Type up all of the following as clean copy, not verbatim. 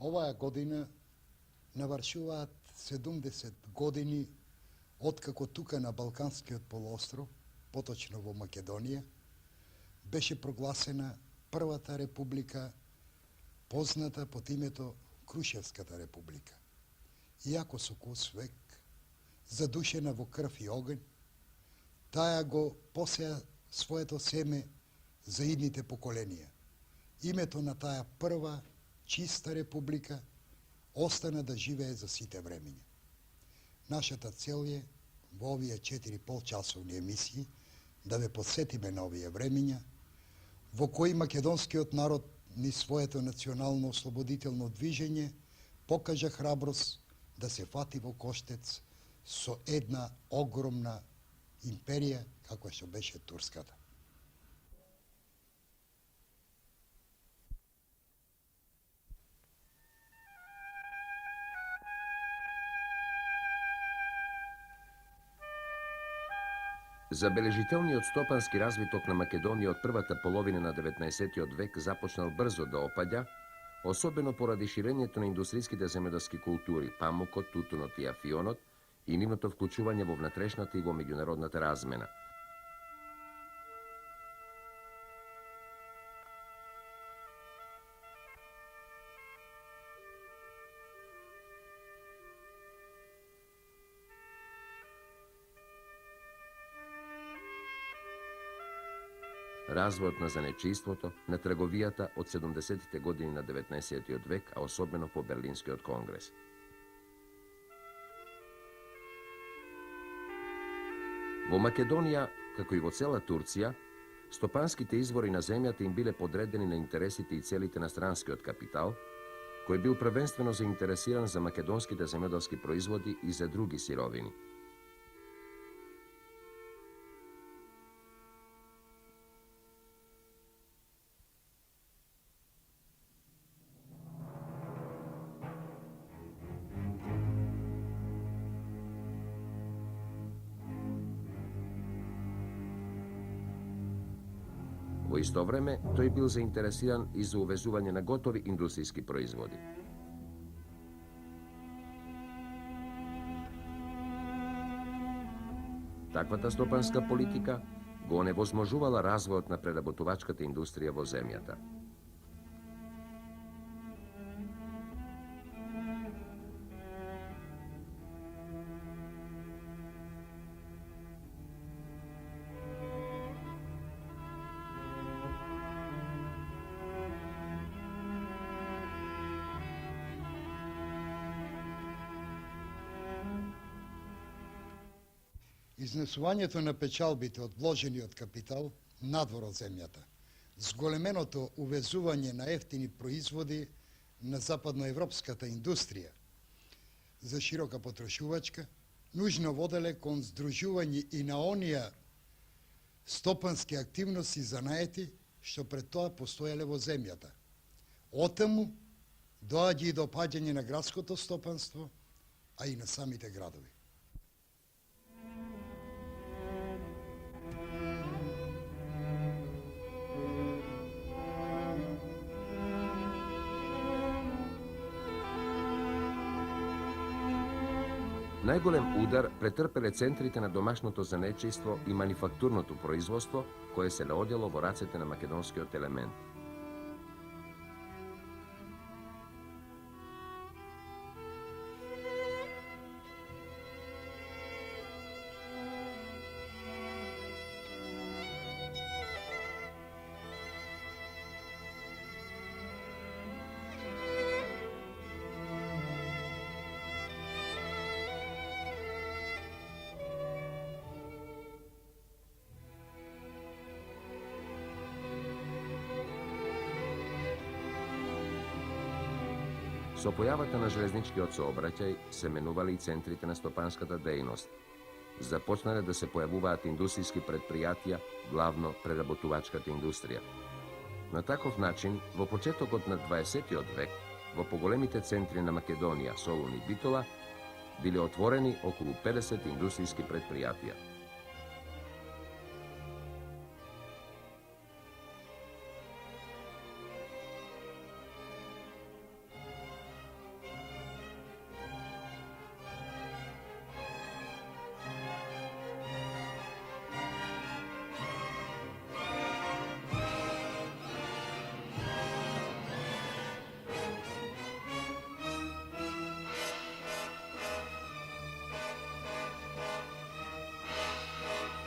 Оваа година навршуваат 70 години откако тука на Балканскиот полуостров, поточно во Македонија, беше прогласена првата република, позната под името Крушевската република. Иако со кус век, задушена во крв и огн, таа го посеа своето семе за идните поколенија. Името на таа прва чиста република остана да живее за сите времења. Нашата цел е во овие 4 полчасовни емисии да ве подсетиме на овие времења во кои македонскиот народ ни своето национално ослободително движење покажа храброст да се фати во коштец со една огромна империја каква што беше турската. Забележителниот стопански развиток на Македонија од првата половина на 19. век започнал брзо да опаѓа, особено поради ширењето на индустријските земјоделски култури, памукот, тутунот и афионот и нивното вклучување во внатрешната и во меѓународната размена. Развојот на занечиството, на трговијата од 70-тите години на 19. век, а особено по Берлинскиот конгрес. Во Македонија, како и во цела Турција, стопанските извори на земјата им биле подредени на интересите и целите на странскиот капитал, кој бил првенствено заинтересиран за македонските земјоделски производи и за други сировини. Во исто време, тој бил заинтересиран и за увезување на готови индустријски производи. Таквата стопанска политика го оневозможувала развојот на преработувачката индустрија во земјата. Изнесувањето на печалбите од вложениот капитал надвор од земјата, зголеменото увезување на ефтини производи на западноевропската индустрија за широка потрошувачка, нужно воделе кон здружување и на онија стопански активности за наети што пред тоа постоеле во земјата. Отаму доаѓа и до паѓање на градското стопанство, а и на самите градови. Најголем удар претрпеле центрите на домашното занечејство и манифактурното производство, кое се наоѓало во рацете на македонскиот елемент. Со појавата на железничкиот сообраќај се менували и центрите на стопанската дејност. Започнале да се појавуваат индустријски предпријатија, главно преработувачката индустрија. На таков начин, во почетокот на 20. век, во поголемите центри на Македонија, Солун и Битола, биле отворени околу 50 индустријски предпријатија.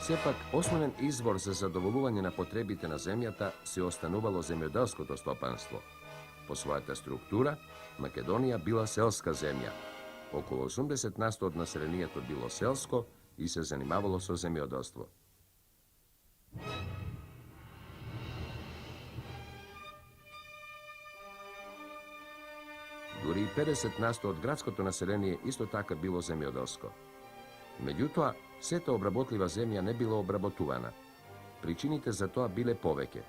Сепак, основен извор за задоволување на потребите на земјата се останувало земјоделското стопанство. По својата структура, Македонија била селска земја. Околу 80% од населението било селско и се занимавало со земјоделство. Дури и 50% од градското население исто така било земјоделско. Меѓутоа, сета обработлива земја не била обработувана. Причините за тоа биле повеќе,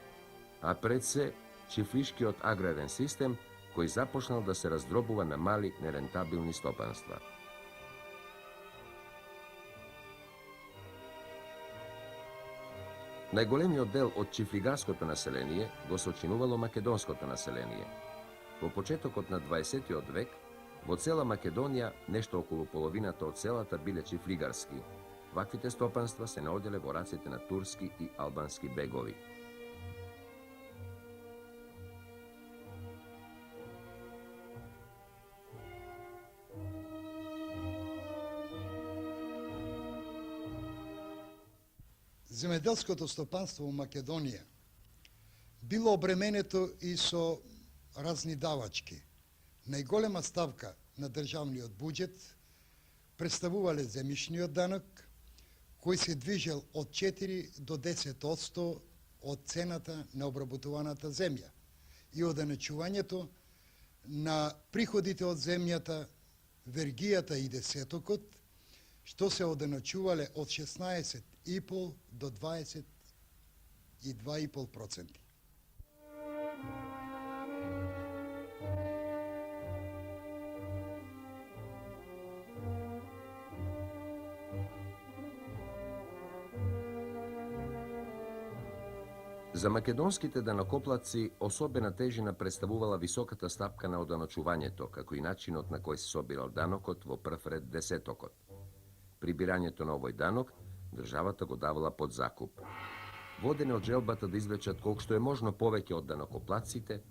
а пред се чифлишкиот аграрен систем кој започнал да се раздробува на мали нерентабилни стопанства. Најголемиот дел од чифлигарското население го сочинувало македонското население. Во почетокот на 20 век, во цела Македонија, нешто околу половината од селата биле чифлигарски. Ваквите стопанства се наоѓале во рацете на турски и албански бегови. Земјоделското стопанство во Македонија било обременето и со разни давачки. Најголема ставка на државниот буџет представувале земјишниот данок, кој се движел од 4 до 10% од цената на обработуваната земја и оденачувањето на приходите од земјата, вергијата и десетокот, што се оденачувале од 16,5 до 22,5%. За македонските данокоплатци особена тежина представувала високата стапка на оданочувањето, како и начинот на кој се собирал данокот во прв ред десетокот. Прибирањето на овој данок, државата го давала под закуп. Водени од желбата да извлечат колку што е можно повеќе од данокоплатците,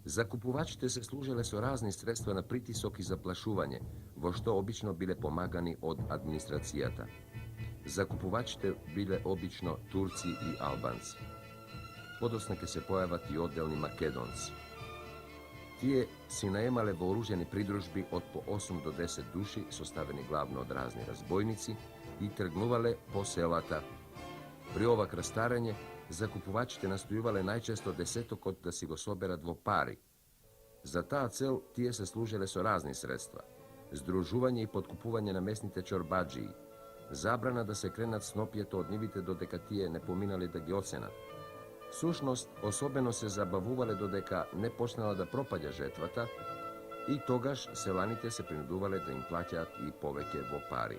закупувачите се служеле со разни средства на притисок и заплашување, во што обично биле помагани од администрацијата. Закупувачите биле обично турци и албанци. Подоцна ќе се појават и одделни македонци. Тие си наемале вооружени придружби од по 8 до 10 души, составени главно од разни разбойници, и тргнувале по селата. При ова крстарење, закупувачите настојувале најчесто десетокот да си го соберат во пари. За таа цел тие се служеле со разни средства: здружување и подкупување на местните чорбаџии, забрана да се кренат снопјето од нивите додека тие не поминале да ги оценат. Сушност, особено се забавувале додека не почнала да пропаѓа жетвата и тогаш селаните се принудувале да им плаќаат и повеќе во пари.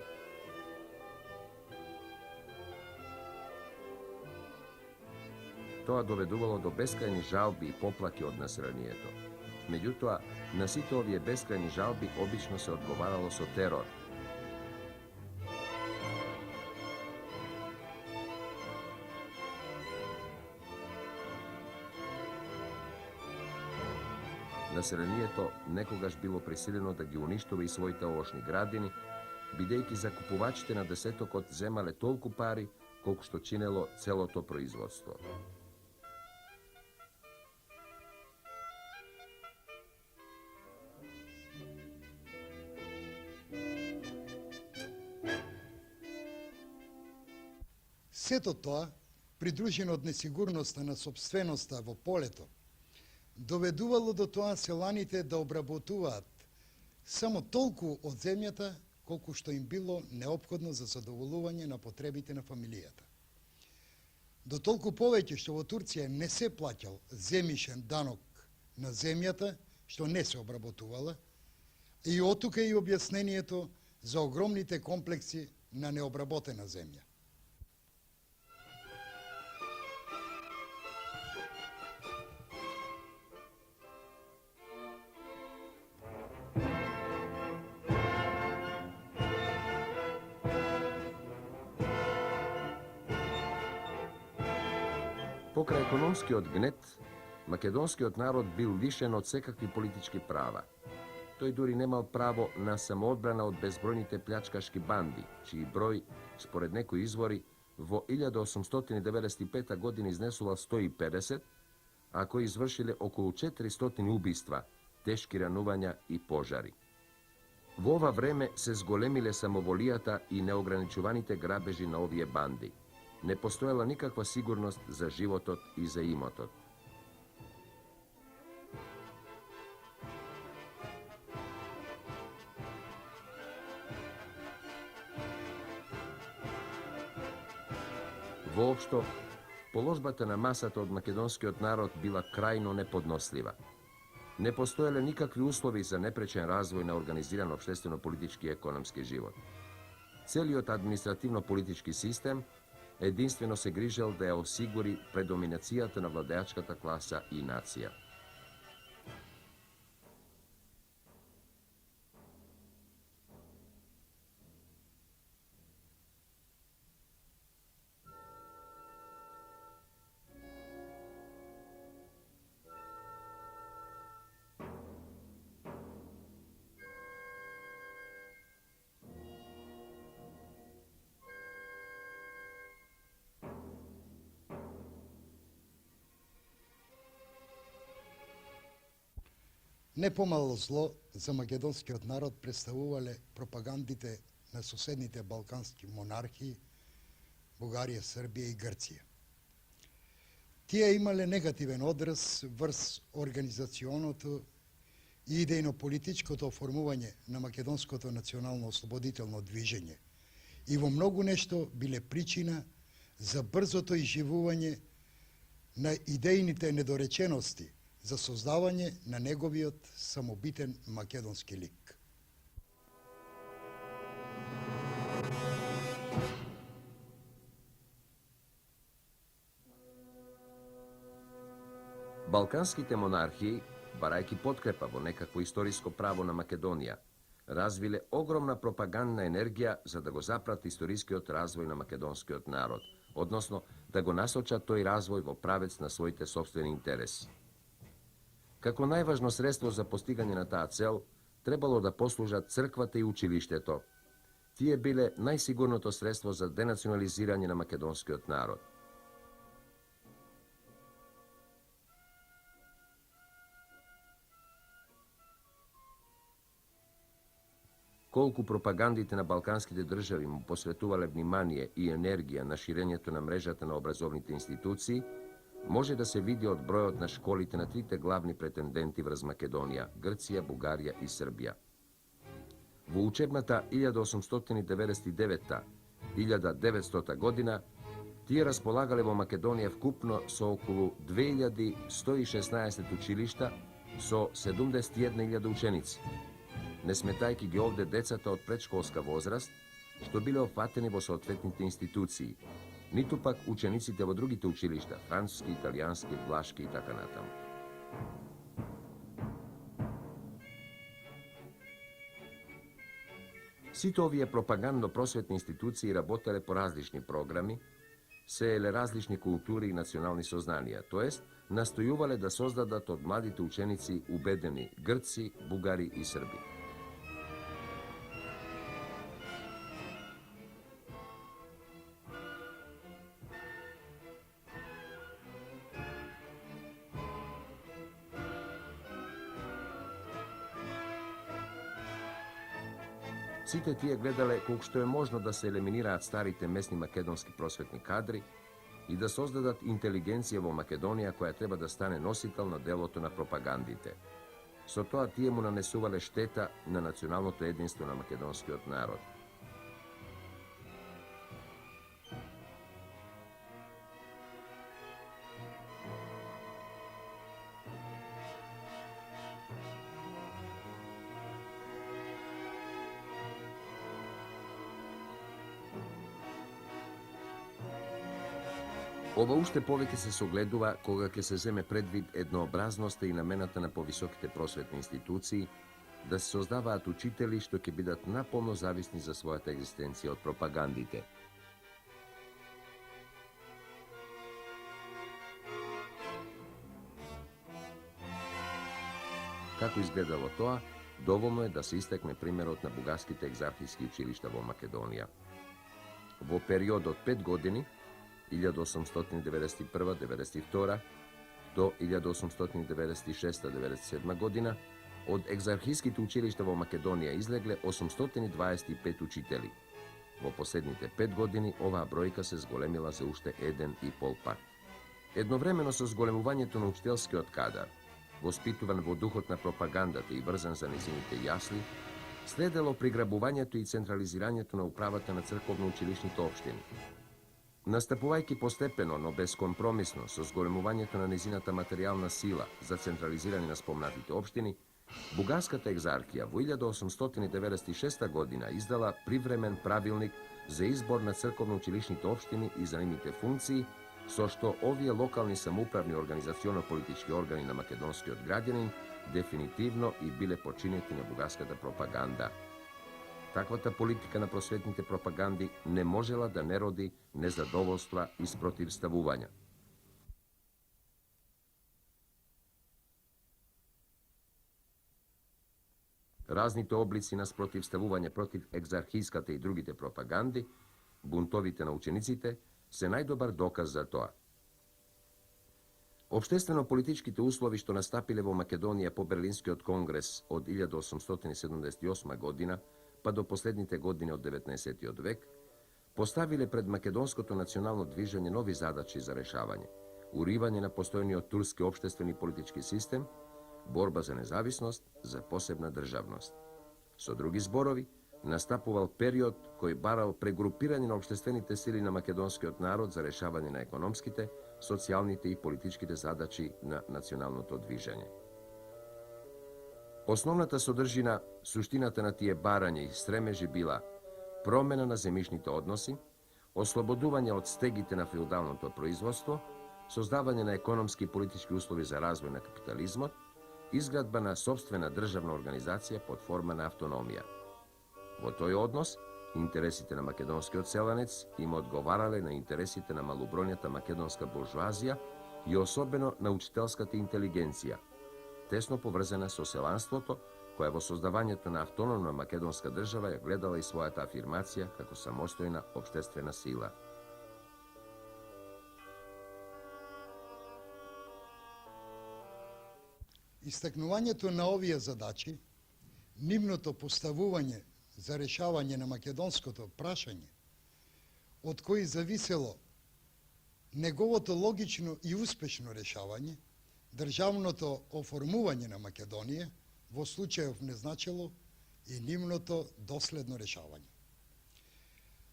Тоа доведувало до бескрајни жалби и поплаки од населението. Меѓутоа, на сите овие бескрајни жалби обично се одговарало со терор. Населението некогаш било присилено да ги уништува и своите овошни градини, бидејќи закупувачите на десетокот земале толку пари колку што чинело целото производство. Сето тоа, придружено од несигурноста на собственоста во полето, доведувало до тоа селаните да обработуваат само толку од земјата колку што им било неопходно за задоволување на потребите на фамилијата. До толку повеќе што во Турција не се плаќал земјишен данок на земјата што не се обработувала, и оттука и објаснението за огромните комплекси на необработена земја. Покрај економскиот гнет, македонскиот народ бил лишен од секакви политички права. Тој дури немал право на самоодбрана од безбројните плячкашки банди, чиј број, според некои извори, во 1895 година изнесува 150, а кои извршиле околу 400 убиства, тешки ранувања и пожари. Во ова време се зголемиле самоволијата и неограничуваните грабежи на овие банди. Не постоела никаква сигурност за животот и за имотот. Воопшто, положбата на масата од македонскиот народ била крајно неподнослива. Не постоеле никакви услови за непречен развој на организиран општествено-политички и економски живот. Целиот административно-политички систем единствено се грижел да ја осигури предоминацијата на владеачката класа и нација. Не помало зло за македонскиот народ представувале пропагандите на соседните балкански монархии, Бугарија, Србија и Грција. Тие имале негативен одраз врз организационото и идејно-политичкото оформување на македонското национално ослободително движење и во многу нешто биле причина за брзото изживување на идејните недоречености за создавање на неговиот самобитен македонски лик. Балканските монархии, барајќи подкрепа во некакво историско право на Македонија, развиле огромна пропагандна енергија за да го запрат историскиот развој на македонскиот народ, односно да го насочат тој развој во правец на своите сопствени интереси. Како најважно средство за постигање на таа цел, требало да послужат црквата и училиштето. Тие биле најсигурното средство за денационализирање на македонскиот народ. Колку пропагандите на балканските држави му посветувале внимание и енергија на ширењето на мрежата на образовните институции, може да се види од бројот на школите на трите главни претенденти врз Македонија – Грција, Бугарија и Србија. Во учебната 1899-1900 година тие располагале во Македонија вкупно со околу 2116 училишта со 71.000 ученици, не сметајќи ги овде децата од предшколска возраст, што биле опфатени во соодветните институции, ниту пак учениците во другите училишта, француски, италијански, влашки и така натаму. Сите овие пропагандно-просветни институции работеле по различни програми, сееле различни култури и национални сознанија, тоест настојувале да создадат од младите ученици убедени грци, бугари и срби. Сите тие гледале колку што е можно да се елиминираат старите местни македонски просветни кадри и да создадат интелигенција во Македонија која треба да стане носител на делото на пропагандите. Со тоа тие му нанесувале штета на националното единство на македонскиот народ. Ова уште повеќе се согледува кога ќе се земе предвид еднообразноста и намената на повисоките просветни институции да се создаваат учители што ќе бидат наполно зависни за својата екзистенција од пропагандите. Како изгледало тоа, доволно е да се истекне примерот на бугарските екзархиски училишта во Македонија. Во период од 5 години, 1891-92 до 1896-97 година, од екзархиските училишта во Македонија излегле 825 учители. Во последните 5 години оваа бројка се зголемила за уште 1,5 пат. Едновремено со зголемувањето на учителскиот кадар, воспитуван во духот на пропагандата и врзан за незините јасли, следело приграбувањето и централизирањето на управата на црковно-училишните општини. Настапувајќи постепено, но безкомпромисно со зголемувањето на незината материјална сила за централизирање на спомнатите општини, Бугарската екзархија во 1896 година издала привремен правилник за избор на црковно-училишните општини и за нивните функции, со што овие локални самоуправни организационо-политички органи на македонскиот граѓанин дефинитивно и биле починети на бугарската пропаганда. Таквата политика на просветните пропаганди не можела да не роди незадоволства и спротивставувања. Разните облици на спротивставување против екзархиската и другите пропаганди, бунтовите на учениците, се најдобар доказ за тоа. Обштествено-политичките услови што настапиле во Македонија по Берлинскиот конгрес од 1878 година, па до последните години од 19. век, поставиле пред македонското национално движење нови задачи за решавање: уривање на постојниот турски обштествен и политички систем, борба за независност, за посебна државност. Со други зборови, настапувал период кој барал прегрупирање на обштествените сили на македонскиот народ за решавање на економските, социјалните и политичките задачи на националното движење. Основната содржина, суштината на тие барања и стремежи била промена на земјишните односи, ослободување од стегите на феудалното производство, создавање на економски и политички услови за развој на капитализмот, изградба на собствена државна организација под форма на автономија. Во тој однос, интересите на македонскиот селанец им одговарале на интересите на малобројната македонска буржуазија и особено на учителската интелигенција, тесно поврзана со селанството, која во создавањето на автономна македонска држава ја гледала и својата афирмација како самостојна општествена сила. Истакнувањето на овие задачи, нивното поставување за решавање на македонското прашање, од кои зависело неговото логично и успешно решавање, државното оформување на Македонија во случајов не значело и нивното доследно решавање.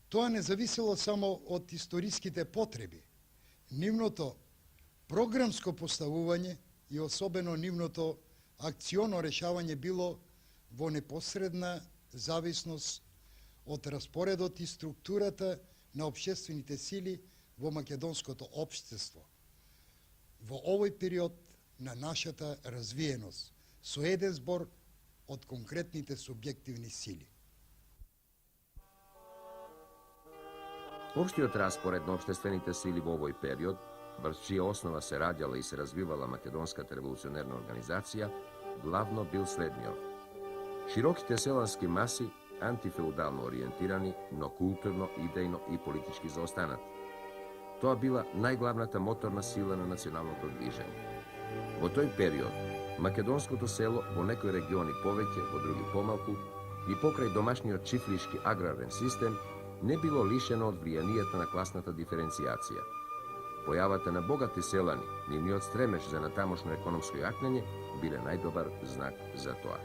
Тоа не зависело само од историските потреби, нивното програмско поставување и особено нивното акционо решавање било во непосредна зависност од распоредот и структурата на општествените сили во македонското општество во овој период на нашата развиеност, со еден збор од конкретните субјективни сили. Општиот распоред на општествените сили во овој период, врз чија основа се раѓала и се развивала македонската револуционерна организација, главно бил следниот: широките селански маси, антифеудално ориентирани, но културно, идејно и политички заостанати. Тоа била најглавната моторна сила на националното движење. Во тој период, македонското село во некои региони повеќе, во други помалку, и покрај домашниот чифлишки аграрен систем, не било лишено од влијанието на класната диференцијација. Појавата на богати селани, нивниот стремеж за натамошно економско јакнење, биле најдобар знак за тоа.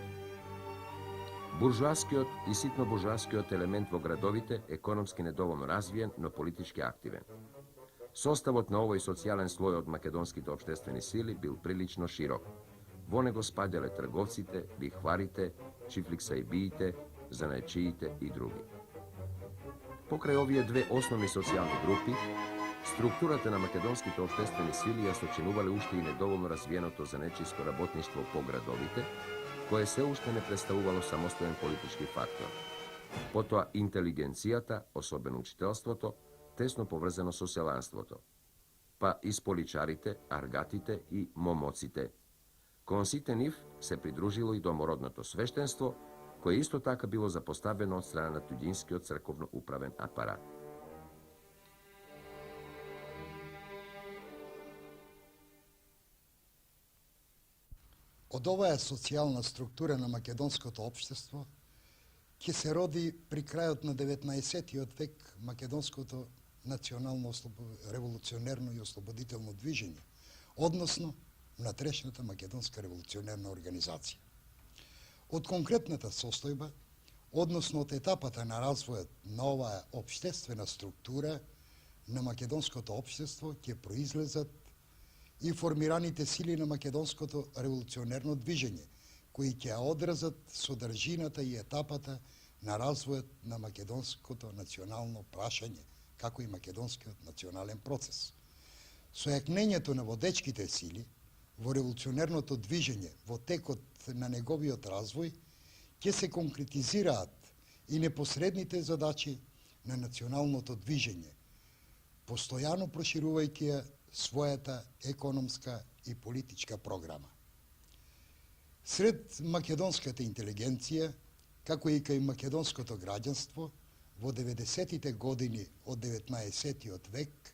Буржуаскиот и ситно буржуаскиот елемент во градовите економски недоволно развиен, но политички активен. Составот на овој социјален слој од македонските општествени сили бил прилично широк. Во него спаѓале трговците, лихварите, чифликсајбиите, занајчиите и други. Покрај овие две основни социјални групи, структурата на македонските општествени сили ја сочинувале уште и недоволно развиеното занечиско работништво по градовите, кое се уште не представувало самостоен политички фактор. Потоа интелигенцијата, особено учителството, тесно поврзано со селанството. Па и споличарите, аргатите и момоците. Кон сите нив се придружило и домородното свештенство, кое исто така било запоставено од страна на туѓинскиот црковно-управен апарат. Од оваа социјална структура на македонското општество ќе се роди при крајот на 19-тиот век македонското национално револуционерно и ослободително движење, односно внатрешната македонска револуционерна организација. Од конкретната состојба, односно од етапата на развојот на оваа општествена структура на македонското општество ќе произлезат и формираните сили на македонското револуционерно движење, кои ќе одразат содржината и етапата на развојот на македонското национално прашање, како и македонскиот национален процес. Со јакнењето на водечките сили во револуционерното движење во текот на неговиот развој ќе се конкретизираат и непосредните задачи на националното движење, постојано проширувајќи ја својата економска и политичка програма. Сред македонската интелигенција, како и кај македонското граѓанство, во 90-тите години од 19-тиот век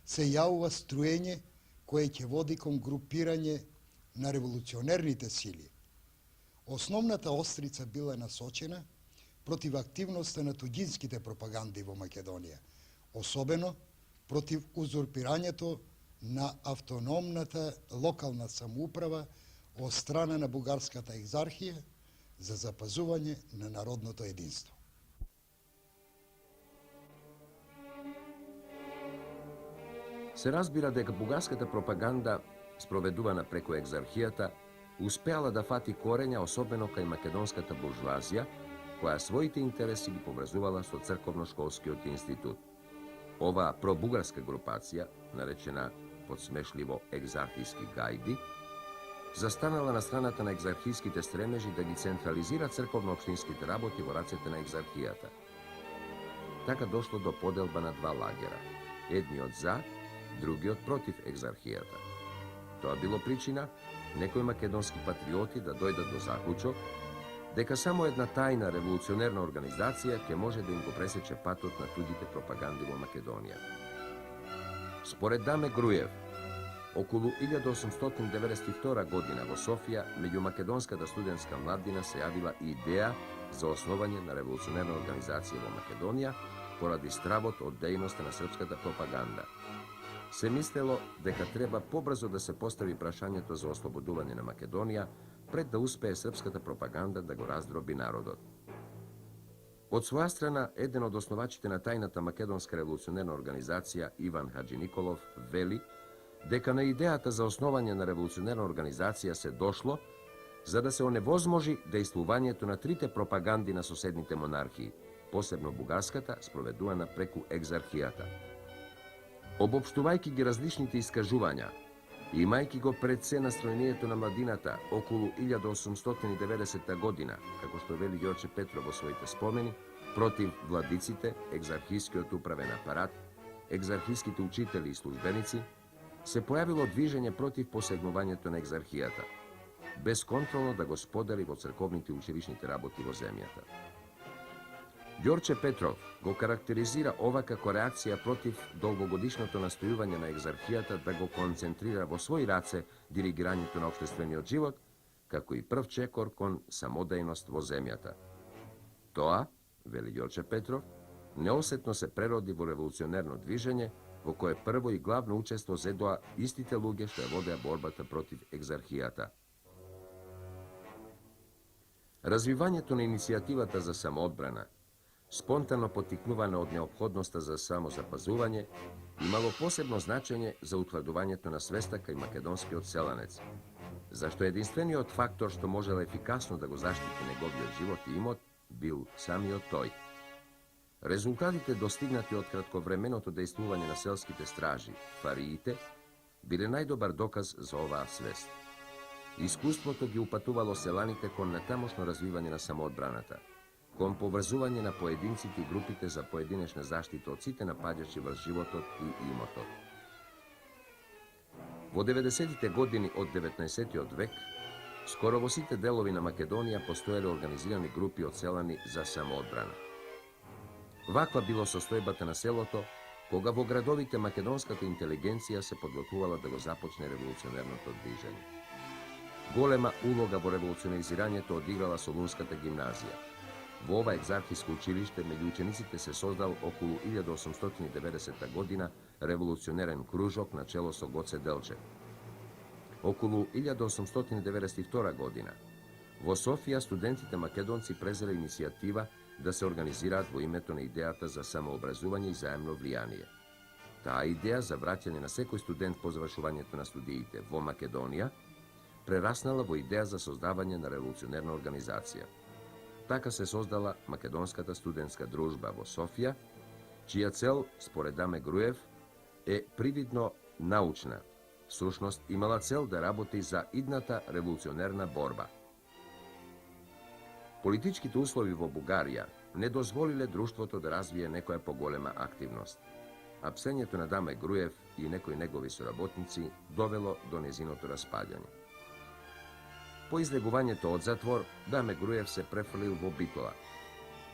се јавува струење кое ќе води кон групирање на револуционерните сили. Основната острица била насочена против активноста на туѓинските пропаганди во Македонија, особено против узурпирањето на автономната локална самоуправа од страна на бугарската екзархија за запазување на народното единство. Се разбира дека бугарската пропаганда, спроведувана преку екзархијата, успеала да фати корења, особено кај македонската буржуазија, која своите интереси ги поврзувала со црковно-школскиот институт. Оваа пробугарска групација, наречена подсмешливо екзархиски гајди, застанала на страната на екзархиските стремежи да ги централизира црковно-општинските работи во рацете на екзархијата. Така дошло до поделба на два лагера, едниот за, другиот против екзархијата. Тоа било причина некои македонски патриоти да дојдат до заклучок дека само една тајна револуционерна организација ќе може да им го пресече патот на туѓите пропаганди во Македонија. Според Даме Груев, околу 1892 година во Софија, меѓу македонската студентска младина се јавила идеја за основање на револуционерна организација во Македонија поради стравот од дејноста на српската пропаганда. Се мислело дека треба побрзо да се постави прашањето за ослободување на Македонија пред да успее српската пропаганда да го раздроби народот. Од своја страна, еден од основачите на тајната македонска револуционерна организација, Иван Хаджи Николов, вели дека на идејата за основање на револуционерна организација се дошло за да се оневозможи дејствувањето на трите пропаганди на соседните монархии, посебно бугарската, спроведувана преку екзархијата. Обопштувајќи ги различните искажувања, имајќи го пред се настроението на младината околу 1890 година, како што вели Ѓорче Петров во своите спомени, против владиците, екзархискиот управен апарат, екзархиските учители и службеници, се појавило движење против посегнувањето на екзархијата, безконтролно да го сподели во црковните училишните работи во земјата. Ѓорче Петров го карактеризира ова како реакција против долгогодишното настојување на екзархијата да го концентрира во своји раце диригирањето на општествениот живот, како и прв чекор кон самодејност во земјата. Тоа, вели Ѓорче Петров, неосетно се прероди во револуционерно движење, во кое прво и главно учество зедоа истите луѓе што ја водеа борбата против екзархијата. Развивањето на иницијативата за самоодбрана, спонтано поттикнувана од неопходноста за самозапазување, имало посебно значење за утврдувањето на свеста кај македонскиот селанец, зашто единствениот фактор што можел ефикасно да го заштити неговиот живот и имот бил самиот тој. Резултатите достигнати од кратковременото дејствување на селските стражи, фариите, биле најдобар доказ за оваа свест. Искуството ги упатувало селаните кон натамошно развивање на самоодбраната, кон поврзување на поединците и групите за поединечна заштита од сите напаѓачи врз животот и имотот. Во 90-тите години од 19-тиот век, скоро во сите делови на Македонија постоеле организирани групи од селани за самоодбрана. Ваква било состојбата на селото, кога во градовите македонската интелигенција се подготвувала да го започне револуционерното движење. Голема улога во револуционизирањето одиграла Солунската гимназија. Во ова екзархиско училиште меѓу учениците се создал околу 1890 година револуционерен кружок на чело со Гоце Делчев. Околу 1892 година во Софија студентите македонци презеле иницијатива да се организираат во името на идејата за самообразување и заемно влијание. Таа идеја за враќање на секој студент по завршувањето на студиите во Македонија прераснала во идеја за создавање на револуционерна организација. Така се создала Македонската студентска дружба во Софија, чија цел, според Даме Груев, е привидно научна. Всушност имала цел да работи за идната револуционерна борба. Политичките услови во Бугарија не дозволиле друштвото да развие некоја поголема активност. А псењето на Даме Груев и некои негови соработници довело до незиното распаѓање. По излегувањето од затвор, Даме Груев се префрлил во Битола.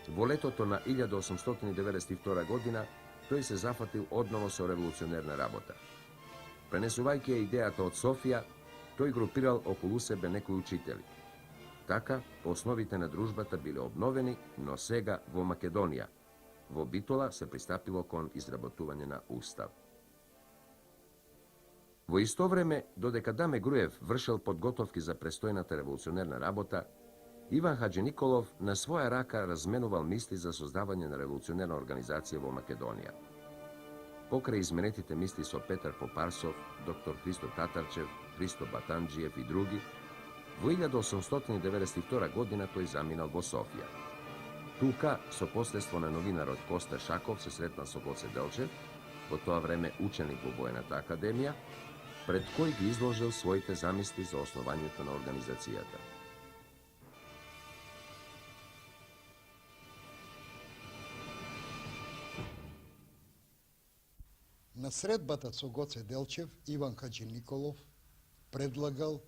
Во летото на 1892 година тој се зафатил одново со револуционерна работа. Пренесувајќи ја идејата од Софија, тој групирал околу себе некои учители. Така, основите на дружбата биле обновени, но сега во Македонија. Во Битола се пристапило кон изработување на устав. Во исто време, додека Даме Груев вршел подготовки за престојната револуционерна работа, Иван Хаџи Николов на своја рака разменувал мисли за создавање на револуционерна организација во Македонија. Покрај изменетите мисли со Петар Попарсов, доктор Христо Татарчев, Христо Батанџиев и други, во 1892 година тој заминал во Софија. Тука, со последство на новинарот Коста Шаков, се сретнал со Гоце Делчев, во тоа време ученик во Воената академија, пред кој ги изложил своите замисли за основањето на организацијата. На средбата со Гоце Делчев, Иван Хаџи Николов предлагал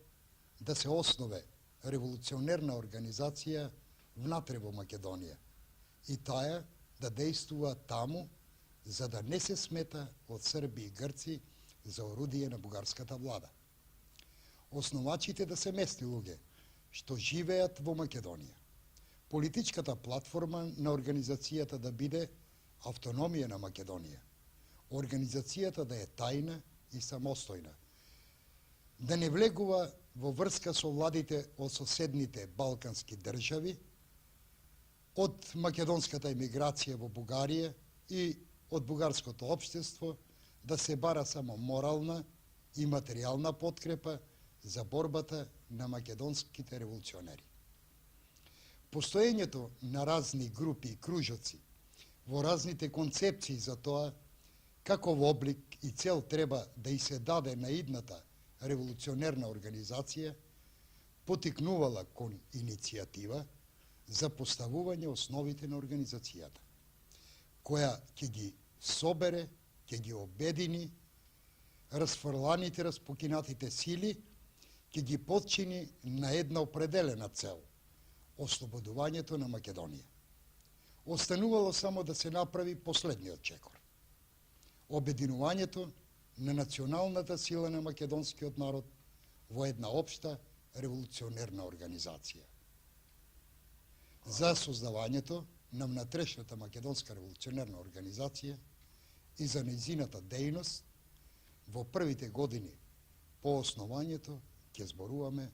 да се основе револуционерна организација внатре во Македонија и таа да дејствува таму, за да не се смета од Срби и Грци за орудие на бугарската влада. Основачите да се местни луѓе што живеат во Македонија. Политичката платформа на организацијата да биде автономија на Македонија. Организацијата да е тајна и самостојна. Да не влегува во врска со владите од соседните балкански држави, од македонската емиграција во Бугарија и од бугарското општество, да се бара само морална и материјална подкрепа за борбата на македонските револуционери. Постоењето на разни групи и кружоци во разните концепции за тоа каков облик и цел треба да и се даде на идната револуционерна организација, потикнувала кон иницијатива за поставување основите на организацијата, која ќе ги собере, ќе ги обедини расфрланите, распокинатите сили, ќе ги подчини на една определена цел – ослободувањето на Македонија. Останувало само да се направи последниот чекор – обединувањето на националната сила на македонскиот народ во една општа револуционерна организација. За создавањето на внатрешната македонска револуционерна организација и за нејзината дејност во првите години по основањето ќе зборуваме